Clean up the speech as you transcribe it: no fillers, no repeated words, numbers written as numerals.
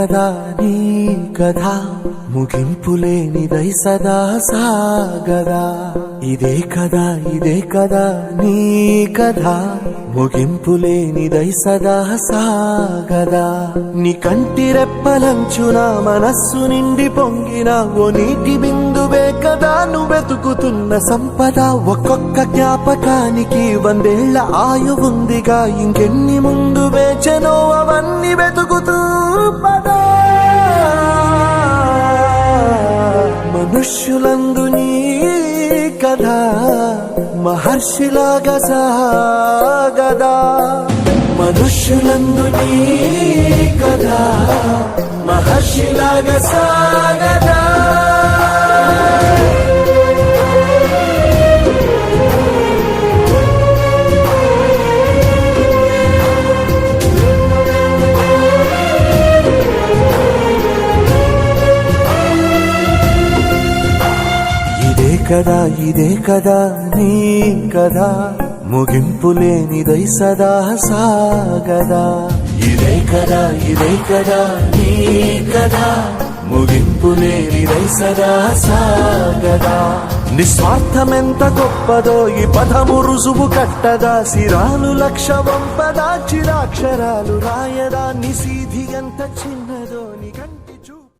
కదా నీ కథ ముగింపులేనిదై సదా సాగదా. ఇదే కదా నీ కథ ముగింపులేనిదై సదా సాగదా. నీ కంటి రెప్పలంచున మనస్సు నిండి పొంగిన ఓ నీటి బిందువే కదా నువ్వెతుకుతున్న సంపద. ఒక్కొక్క జ్ఞాపకానికి 100 ఏళ్ల ఆయువుందిగా, ఇంకెన్ని ముందు వేచనో అవన్నీ వెతుకుతూ పదా. మనుష్యులందు నీ కథ మహర్షిలాగా సాగదా. మనుష్యులందు నీ కథ మహర్షిలాగా సాగదా. ఇదే కదా నీ కథ ముగింపులేనిదై సదా సాగదా. ఇదే కదా నీ కథ ముగింపులేనిదై సదా సాగదా. నిస్వార్థమెంత గొప్పదో ఈ పదము రుజువు కట్టదా. సిరాలు 1,00,000 వంపదా, చిరాక్షరాలు రాయదా. నిశీధి ఎంత చిన్న